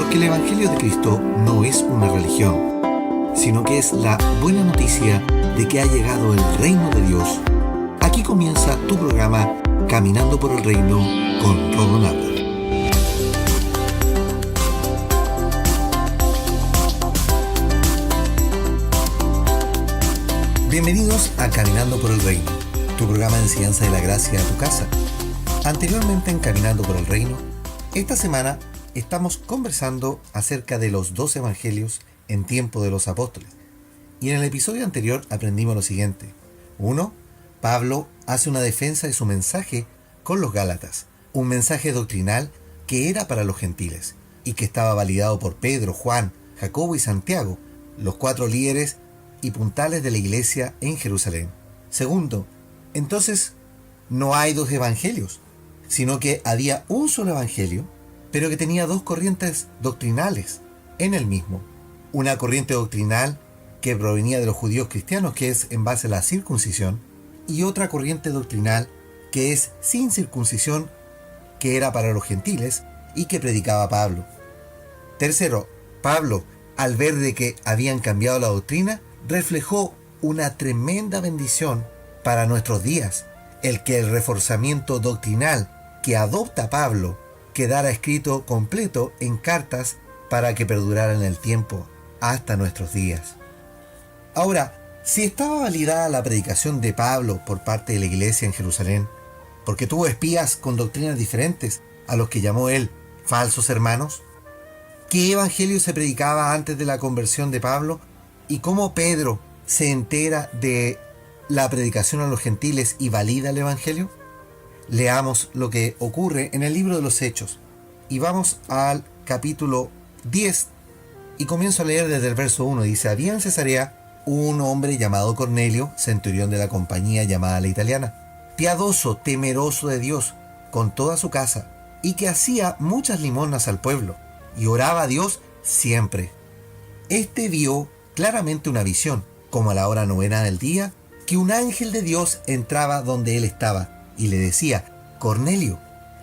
Porque el Evangelio de Cristo no es una religión, sino que es la buena noticia de que ha llegado el reino de Dios. Aquí comienza tu programa Caminando por el Reino con Rodo Nava. Bienvenidos a Caminando por el Reino, tu programa de enseñanza de la gracia a tu casa. Anteriormente en Caminando por el Reino, esta semana estamos conversando acerca de los 2 evangelios en tiempo de los apóstoles. Y en el episodio anterior aprendimos lo siguiente. 1. Pablo hace una defensa de su mensaje con los Gálatas, un mensaje doctrinal que era para los gentiles y que estaba validado por Pedro, Juan, Jacobo y Santiago, los 4 líderes y puntales de la iglesia en Jerusalén. 2. Entonces no hay 2 evangelios, sino que había un solo evangelio, pero que tenía 2 corrientes doctrinales en el mismo. Una corriente doctrinal que provenía de los judíos cristianos, que es en base a la circuncisión, y otra corriente doctrinal que es sin circuncisión, que era para los gentiles y que predicaba Pablo. 3. Pablo, al ver de que habían cambiado la doctrina, reflejó una tremenda bendición para nuestros días, el que el reforzamiento doctrinal que adopta Pablo quedara escrito completo en cartas para que perdurara en el tiempo hasta nuestros días. Ahora, si estaba validada la predicación de Pablo por parte de la iglesia en Jerusalén, porque tuvo espías con doctrinas diferentes a los que llamó él falsos hermanos, ¿qué evangelio se predicaba antes de la conversión de Pablo? ¿Y cómo Pedro se entera de la predicación a los gentiles y valida el evangelio? Leamos lo que ocurre en el libro de los Hechos. Y vamos al capítulo 10 y comienzo a leer desde el verso 1. Dice: había en Cesarea un hombre llamado Cornelio, centurión de la compañía llamada La Italiana, piadoso, temeroso de Dios, con toda su casa, y que hacía muchas limosnas al pueblo, y oraba a Dios siempre. Este vio claramente una visión, como a la hora 9 del día, que un ángel de Dios entraba donde él estaba, y le decía: Cornelio.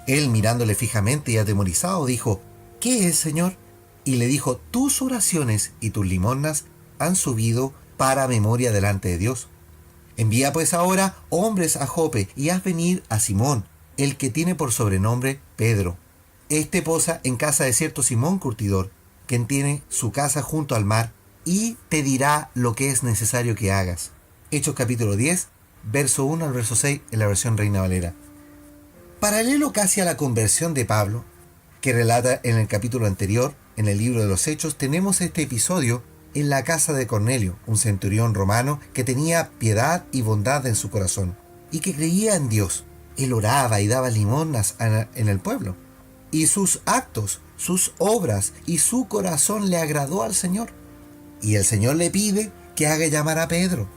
Él, mirándole fijamente y atemorizado, dijo: ¿qué es, Señor? Y le dijo: tus oraciones y tus limosnas han subido para memoria delante de Dios. Envía pues ahora hombres a Jope y haz venir a Simón, el que tiene por sobrenombre Pedro. Este posa en casa de cierto Simón curtidor, quien tiene su casa junto al mar, y te dirá lo que es necesario que hagas. Hechos capítulo 10, verso 1 al verso 6 en la versión Reina Valera. Paralelo casi a la conversión de Pablo, que relata en el capítulo anterior, en el libro de los Hechos, tenemos este episodio en la casa de Cornelio, un centurión romano que tenía piedad y bondad en su corazón, y que creía en Dios. Él oraba y daba limosnas en el pueblo, y sus actos, sus obras y su corazón le agradó al Señor. Y el Señor le pide que haga llamar a Pedro.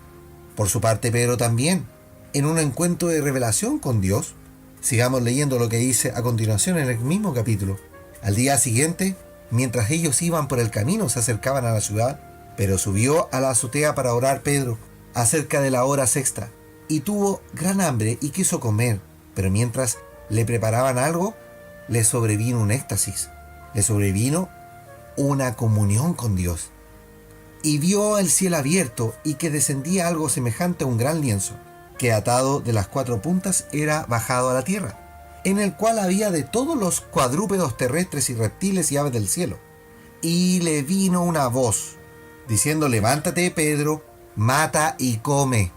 Por su parte, Pedro también, en un encuentro de revelación con Dios. Sigamos leyendo lo que dice a continuación en el mismo capítulo. Al día siguiente, mientras ellos iban por el camino, se acercaban a la ciudad, pero subió a la azotea para orar Pedro acerca de la hora sexta, y tuvo gran hambre y quiso comer, pero mientras le preparaban algo, le sobrevino un éxtasis, le sobrevino una comunión con Dios. Y vio el cielo abierto y que descendía algo semejante a un gran lienzo, que atado de las 4 puntas era bajado a la tierra, en el cual había de todos los cuadrúpedos terrestres y reptiles y aves del cielo. Y le vino una voz, diciendo: levántate, Pedro, mata y come.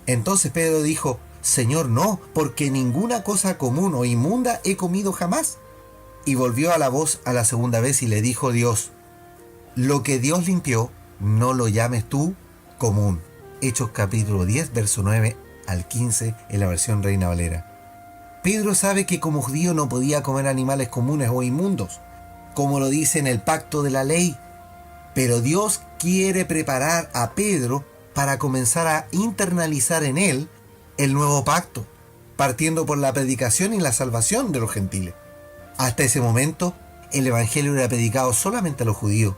Entonces Pedro dijo: Señor, no, porque ninguna cosa común o inmunda he comido jamás. Y volvió a la voz a la segunda vez y le dijo Dios: lo que Dios limpió, no lo llames tú común. Hechos capítulo 10, verso 9 al 15 en la versión Reina Valera. Pedro sabe que como judío no podía comer animales comunes o inmundos, como lo dice en el pacto de la ley. Pero Dios quiere preparar a Pedro para comenzar a internalizar en él el nuevo pacto, partiendo por la predicación y la salvación de los gentiles. Hasta ese momento, el evangelio era predicado solamente a los judíos,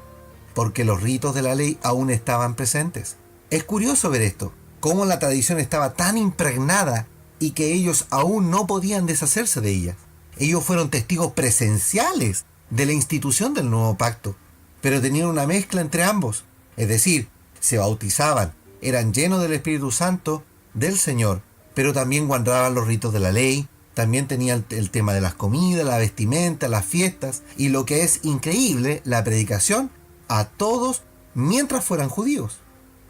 porque los ritos de la ley aún estaban presentes. Es curioso ver esto, cómo la tradición estaba tan impregnada y que ellos aún no podían deshacerse de ella. Ellos fueron testigos presenciales de la institución del nuevo pacto, pero tenían una mezcla entre ambos, es decir, se bautizaban, eran llenos del Espíritu Santo del Señor, pero también guardaban los ritos de la ley, también tenían el tema de las comidas, la vestimenta, las fiestas, y lo que es increíble, la predicación a todos mientras fueran judíos,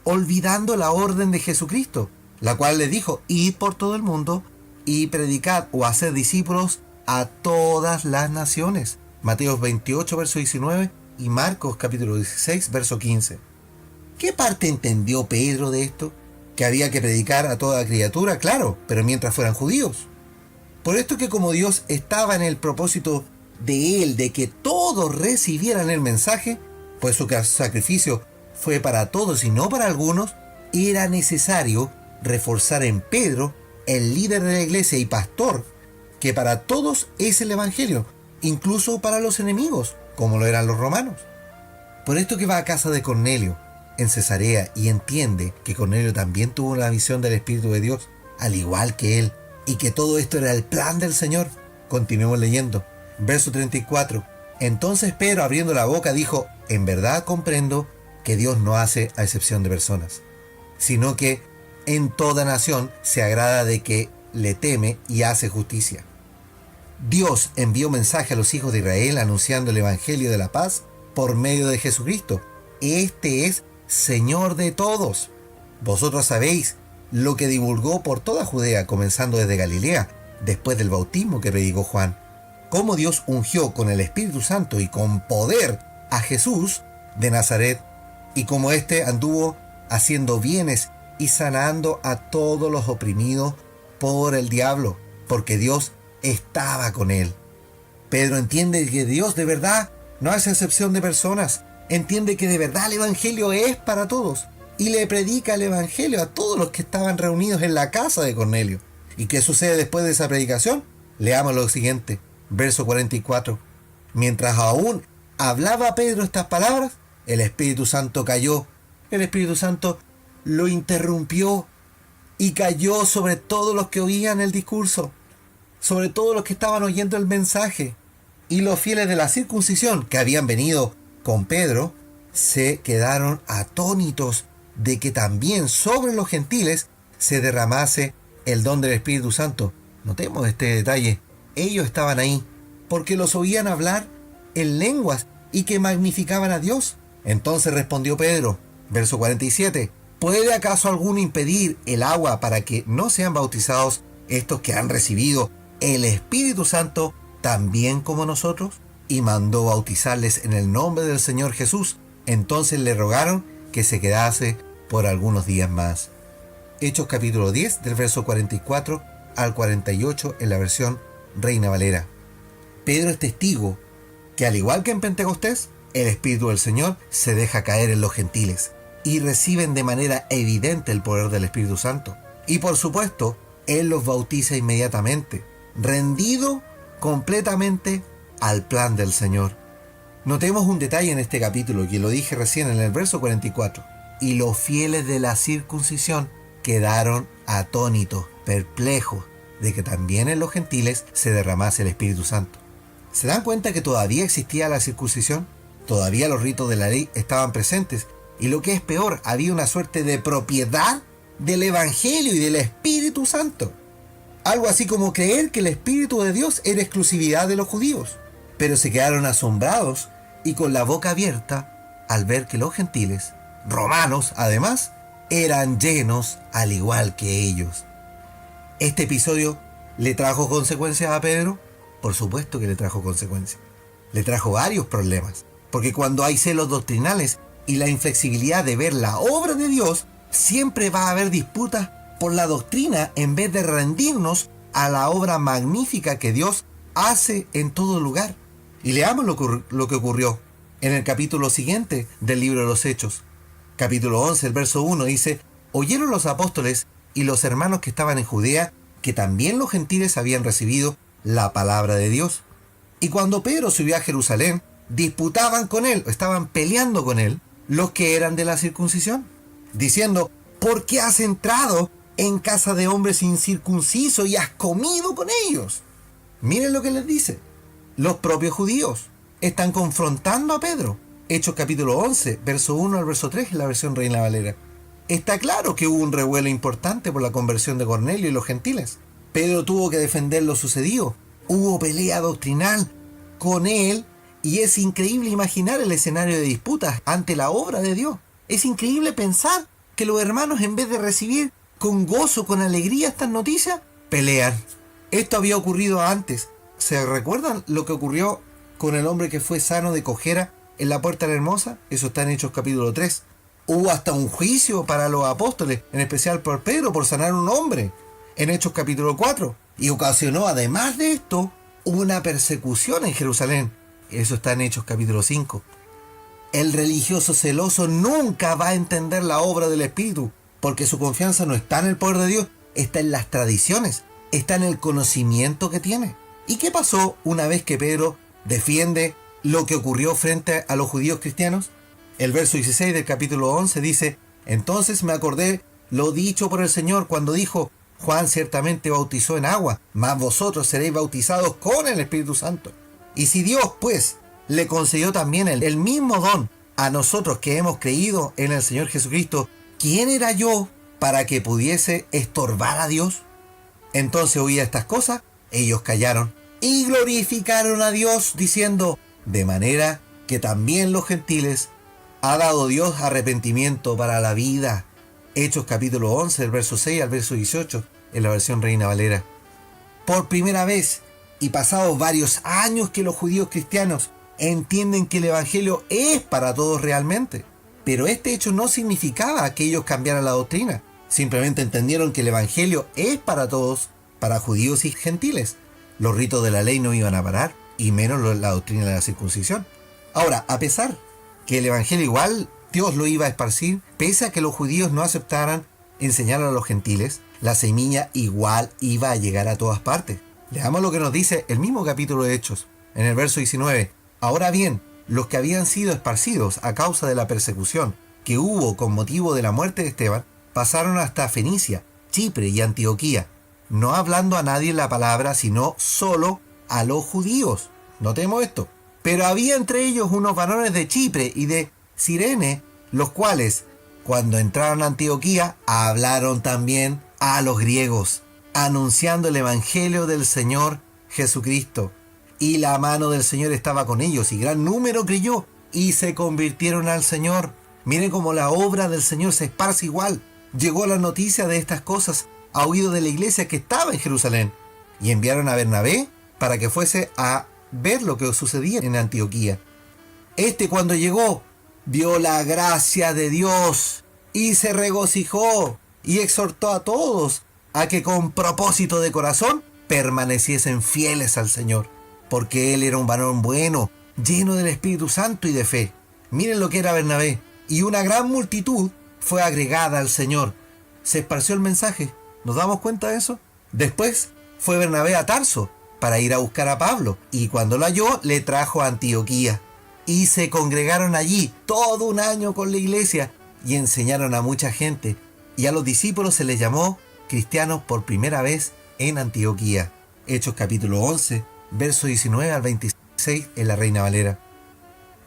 olvidando la orden de Jesucristo, la cual les dijo: id por todo el mundo y predicad o hacer discípulos a todas las naciones. Mateo 28, verso 19 y Marcos capítulo 16, verso 15. ¿Qué parte entendió Pedro de esto? Que había que predicar a toda criatura, claro, pero mientras fueran judíos. Por esto que como Dios estaba en el propósito de él, de que todos recibieran el mensaje, pues su sacrificio fue para todos y no para algunos, era necesario reforzar en Pedro, el líder de la iglesia y pastor, que para todos es el evangelio, incluso para los enemigos, como lo eran los romanos. Por esto que va a casa de Cornelio, en Cesarea, y entiende que Cornelio también tuvo la visión del Espíritu de Dios, al igual que él, y que todo esto era el plan del Señor. Continuemos leyendo. Verso 34. Entonces Pedro, abriendo la boca, dijo: en verdad comprendo que Dios no hace a excepción de personas, sino que en toda nación se agrada de que le teme y hace justicia. Dios envió mensaje a los hijos de Israel anunciando el evangelio de la paz por medio de Jesucristo. Este es Señor de todos. Vosotros sabéis lo que divulgó por toda Judea, comenzando desde Galilea, después del bautismo que predicó Juan, cómo Dios ungió con el Espíritu Santo y con poder a Jesús de Nazaret, y cómo éste anduvo haciendo bienes y sanando a todos los oprimidos por el diablo, porque Dios estaba con él. Pedro entiende que Dios de verdad no hace excepción de personas, entiende que de verdad el evangelio es para todos, y le predica el evangelio a todos los que estaban reunidos en la casa de Cornelio. ¿Y qué sucede después de esa predicación? Leamos lo siguiente, verso 44. Mientras aún hablaba Pedro estas palabras, el Espíritu Santo cayó. El Espíritu Santo lo interrumpió y cayó sobre todos los que oían el discurso, sobre todos los que estaban oyendo el mensaje. Y los fieles de la circuncisión que habían venido con Pedro se quedaron atónitos de que también sobre los gentiles se derramase el don del Espíritu Santo. Notemos este detalle. Ellos estaban ahí porque los oían hablar en lenguas y que magnificaban a Dios. Entonces respondió Pedro, verso 47, ¿puede acaso alguno impedir el agua para que no sean bautizados estos que han recibido el Espíritu Santo también como nosotros? Y mandó bautizarles en el nombre del Señor Jesús. Entonces le rogaron que se quedase por algunos días más. Hechos capítulo 10 del verso 44 al 48 en la versión Reina Valera. Pedro es testigo que al igual que en Pentecostés, el Espíritu del Señor se deja caer en los gentiles y reciben de manera evidente el poder del Espíritu Santo. Y por supuesto, Él los bautiza inmediatamente, rendido completamente al plan del Señor. Notemos un detalle en este capítulo que lo dije recién en el verso 44. Y los fieles de la circuncisión quedaron atónitos, perplejos, de que también en los gentiles se derramase el Espíritu Santo. ¿Se dan cuenta que todavía existía la circuncisión? Todavía los ritos de la ley estaban presentes, y lo que es peor, había una suerte de propiedad del Evangelio y del Espíritu Santo. Algo así como creer que el Espíritu de Dios era exclusividad de los judíos. Pero se quedaron asombrados y con la boca abierta al ver que los gentiles, romanos además, eran llenos al igual que ellos. ¿Este episodio le trajo consecuencias a Pedro? Por supuesto que le trajo consecuencias. Le trajo varios problemas. Porque cuando hay celos doctrinales y la inflexibilidad de ver la obra de Dios, siempre va a haber disputas por la doctrina en vez de rendirnos a la obra magnífica que Dios hace en todo lugar. Y leamos lo que ocurrió en el capítulo siguiente del libro de los Hechos. Capítulo 11, el verso 1 dice: oyeron los apóstoles y los hermanos que estaban en Judea que también los gentiles habían recibido la palabra de Dios. Y cuando Pedro subió a Jerusalén, disputaban con él, estaban peleando con él, los que eran de la circuncisión, diciendo: ¿por qué has entrado en casa de hombres incircuncisos y has comido con ellos? Miren lo que les dice. Los propios judíos, están confrontando a Pedro. Hechos capítulo 11, verso 1 al verso 3 en la versión Reina Valera. Está claro que hubo un revuelo importante por la conversión de Cornelio y los gentiles. Pedro tuvo que defender lo sucedido. Hubo pelea doctrinal con él y es increíble imaginar el escenario de disputas ante la obra de Dios. Es increíble pensar que los hermanos, en vez de recibir con gozo, con alegría estas noticias, pelean. Esto había ocurrido antes. ¿Se recuerdan lo que ocurrió con el hombre que fue sano de cojera en la Puerta de la Hermosa? Eso está en Hechos capítulo 3. Hubo hasta un juicio para los apóstoles, en especial por Pedro, por sanar a un hombre, en Hechos capítulo 4. Y ocasionó, además de esto, una persecución en Jerusalén. Eso está en Hechos capítulo 5. El religioso celoso nunca va a entender la obra del Espíritu, porque su confianza no está en el poder de Dios, está en las tradiciones, está en el conocimiento que tiene. ¿Y qué pasó una vez que Pedro defiende lo que ocurrió frente a los judíos cristianos? El verso 16 del capítulo 11 dice: entonces me acordé lo dicho por el Señor cuando dijo: Juan ciertamente bautizó en agua, mas vosotros seréis bautizados con el Espíritu Santo. Y si Dios, pues, le concedió también el mismo don a nosotros que hemos creído en el Señor Jesucristo, ¿quién era yo para que pudiese estorbar a Dios? Entonces, oía estas cosas, ellos callaron y glorificaron a Dios, diciendo: de manera que también los gentiles ha dado Dios arrepentimiento para la vida. Hechos capítulo 11, el verso 6 al verso 18, en la versión Reina Valera. Por primera vez, y pasados varios años, que los judíos cristianos entienden que el Evangelio es para todos realmente. Pero este hecho no significaba que ellos cambiaran la doctrina. Simplemente entendieron que el Evangelio es para todos, para judíos y gentiles. Los ritos de la ley no iban a parar, y menos la doctrina de la circuncisión. Ahora, a pesar que el Evangelio igual Dios lo iba a esparcir, pese a que los judíos no aceptaran enseñar a los gentiles, la semilla igual iba a llegar a todas partes. Leamos lo que nos dice el mismo capítulo de Hechos, en el verso 19. Ahora bien, los que habían sido esparcidos a causa de la persecución que hubo con motivo de la muerte de Esteban, pasaron hasta Fenicia, Chipre y Antioquía, no hablando a nadie la palabra, sino solo a los judíos. Notemos esto. Pero había entre ellos unos varones de Chipre y de Cirene, los cuales, cuando entraron a Antioquía, hablaron también a los griegos, anunciando el Evangelio del Señor Jesucristo. Y la mano del Señor estaba con ellos, y gran número creyó, y se convirtieron al Señor. Miren cómo la obra del Señor se esparce igual. Llegó la noticia de estas cosas a oído de la iglesia que estaba en Jerusalén, y enviaron a Bernabé para que fuese a ver lo que sucedía en Antioquía. Cuando llegó, vio la gracia de Dios, y se regocijó, y exhortó a todos a que con propósito de corazón permaneciesen fieles al Señor, porque él era un varón bueno, lleno del Espíritu Santo y de fe. Miren lo que era Bernabé. Y una gran multitud fue agregada al Señor. Se esparció el mensaje. ¿Nos damos cuenta de eso? Después fue Bernabé a Tarso para ir a buscar a Pablo, y cuando lo halló, le trajo a Antioquía. Y se congregaron allí todo un año con la iglesia, y enseñaron a mucha gente. Y a los discípulos se les llamó cristianos por primera vez en Antioquía. Hechos capítulo 11, verso 19 al 26 en la Reina Valera.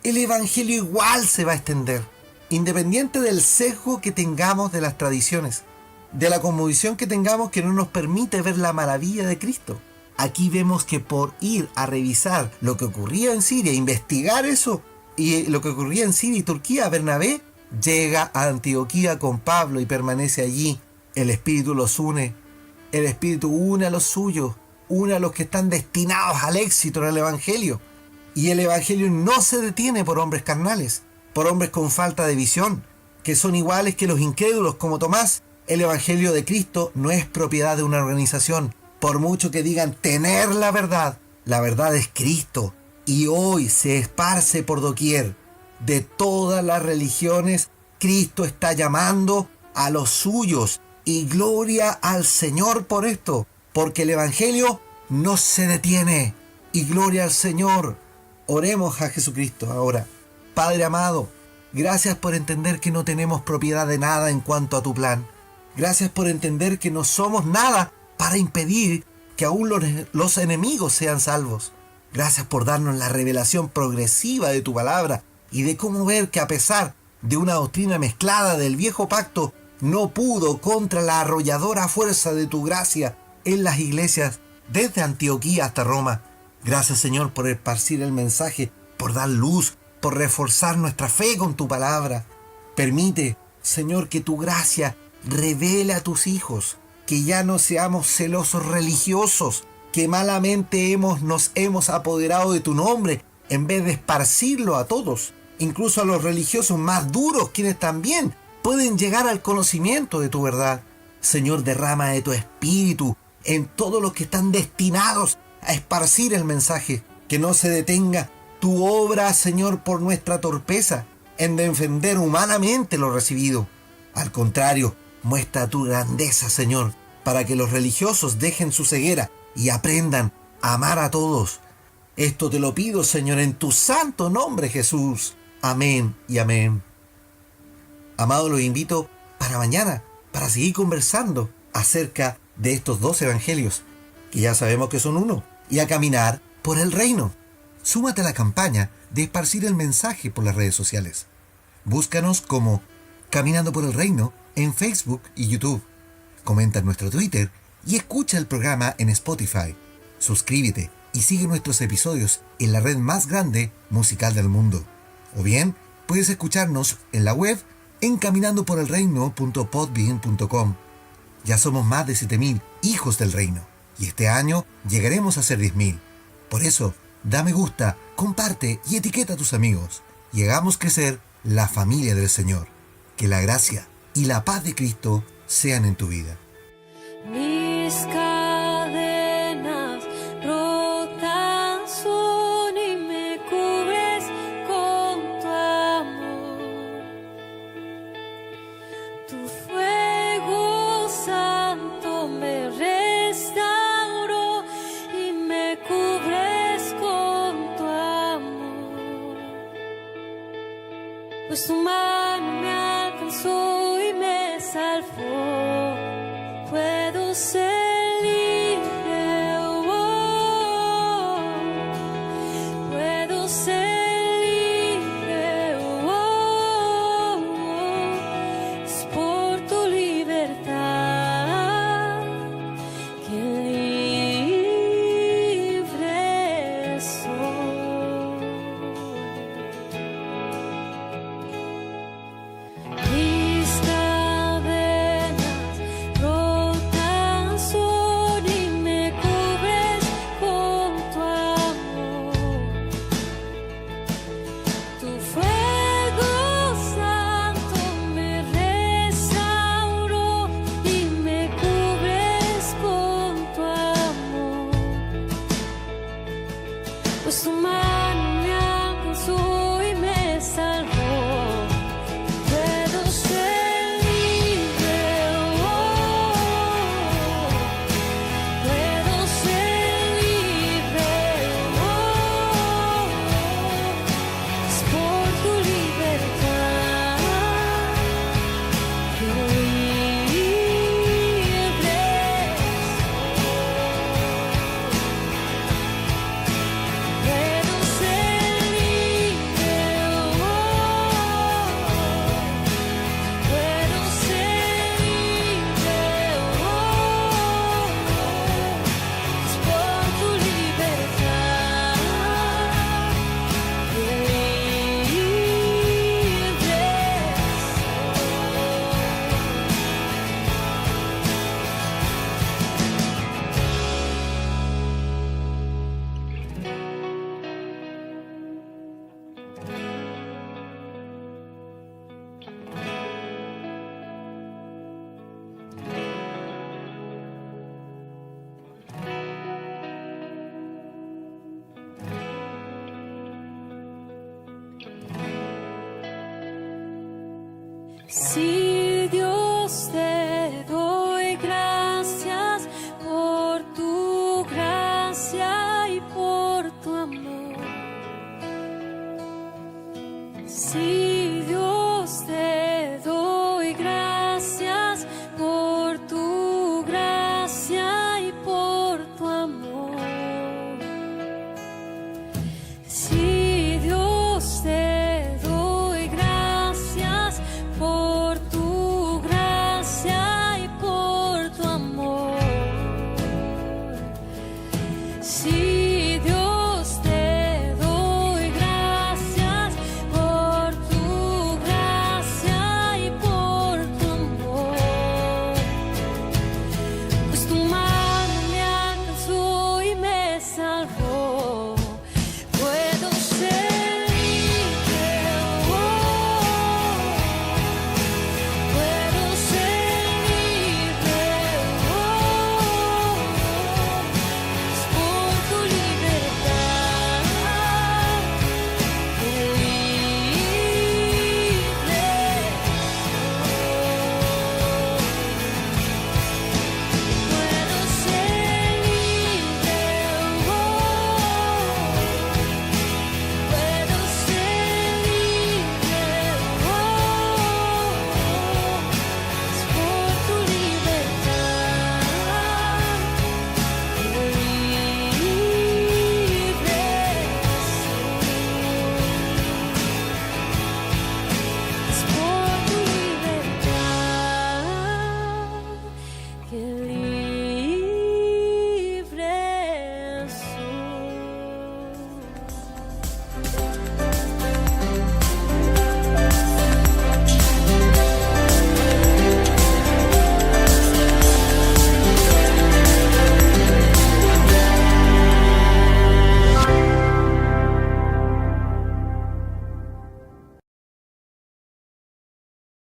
El Evangelio igual se va a extender, independiente del sesgo que tengamos de las tradiciones, de la conmovisión que tengamos que no nos permite ver la maravilla de Cristo. Aquí vemos que por ir a revisar lo que ocurría en Siria, investigar eso, y lo que ocurría en Siria y Turquía, Bernabé llega a Antioquía con Pablo y permanece allí. El Espíritu los une, el Espíritu une a los suyos, une a los que están destinados al éxito en el Evangelio. Y el Evangelio no se detiene por hombres carnales, por hombres con falta de visión, que son iguales que los incrédulos como Tomás. El Evangelio de Cristo no es propiedad de una organización, por mucho que digan tener la verdad es Cristo, y hoy se esparce por doquier. De todas las religiones, Cristo está llamando a los suyos, y gloria al Señor por esto, porque el Evangelio no se detiene, y gloria al Señor. Oremos a Jesucristo ahora. Padre amado, gracias por entender que no tenemos propiedad de nada en cuanto a tu plan. Gracias por entender que no somos nada para impedir que aún los enemigos sean salvos. Gracias por darnos la revelación progresiva de tu palabra y de cómo ver que a pesar de una doctrina mezclada del viejo pacto, no pudo contra la arrolladora fuerza de tu gracia en las iglesias desde Antioquía hasta Roma. Gracias, Señor, por esparcir el mensaje, por dar luz, por reforzar nuestra fe con tu palabra. Permite, Señor, que tu gracia revele a tus hijos, que ya no seamos celosos religiosos, que malamente nos hemos apoderado de tu nombre en vez de esparcirlo a todos, incluso a los religiosos más duros, quienes también pueden llegar al conocimiento de tu verdad. Señor, derrama de tu espíritu en todos los que están destinados a esparcir el mensaje, que no se detenga tu obra, Señor, por nuestra torpeza en defender humanamente lo recibido. Al contrario, muestra tu grandeza, Señor, para que los religiosos dejen su ceguera y aprendan a amar a todos. Esto te lo pido, Señor, en tu santo nombre, Jesús. Amén y amén. Amado, los invito para mañana, para seguir conversando acerca de estos 2 evangelios, que ya sabemos que son uno, y a caminar por el reino. Súmate a la campaña de esparcir el mensaje por las redes sociales. Búscanos como Caminando por el Reino en Facebook y YouTube. Comenta en nuestro Twitter y escucha el programa en Spotify. Suscríbete y sigue nuestros episodios en la red más grande musical del mundo. O bien, puedes escucharnos en la web en caminandoporelreino.podbean.com. Ya somos más de 7.000 hijos del reino y este año llegaremos a ser 10.000. Por eso, da me gusta, comparte y etiqueta a tus amigos y hagamos crecer la familia del Señor. Que la gracia y la paz de Cristo sean en tu vida. Mis cadenas rotas son y me cubres con tu amor. Tu fuego santo me restauró y me cubres con tu amor. Pues tu mano me alcanzó y me salvó. Puedo ser libre, oh, puedo ser libre, oh, es por tu libertad que libre soy. Mis cadenas rotas son y me cubres con tu amor. Tu fuego santo me restauró y me cubres con tu amor. Pues tu mano me alcanzó y me salvó. Puedo ser libre, oh, puedo ser libre, oh, es por tu libertad que libre soy. Puedo ser libre, oh, puedo ser libre, oh, es por tu libertad que libre Si Dios te doy gracias por tu gracia y por tu amor. Si Dios te doy gracias por tu gracia y por tu amor. Si Dios te doy gracias por tu gracia y por tu amor, pues tu mano me alcanzó y me salvó. Puedo ser libre, puedo ser libre, es por tu libertad que libre puedo ser libre, puedo ser libre, es por tu libertad que libre soy. Es por tu libertad que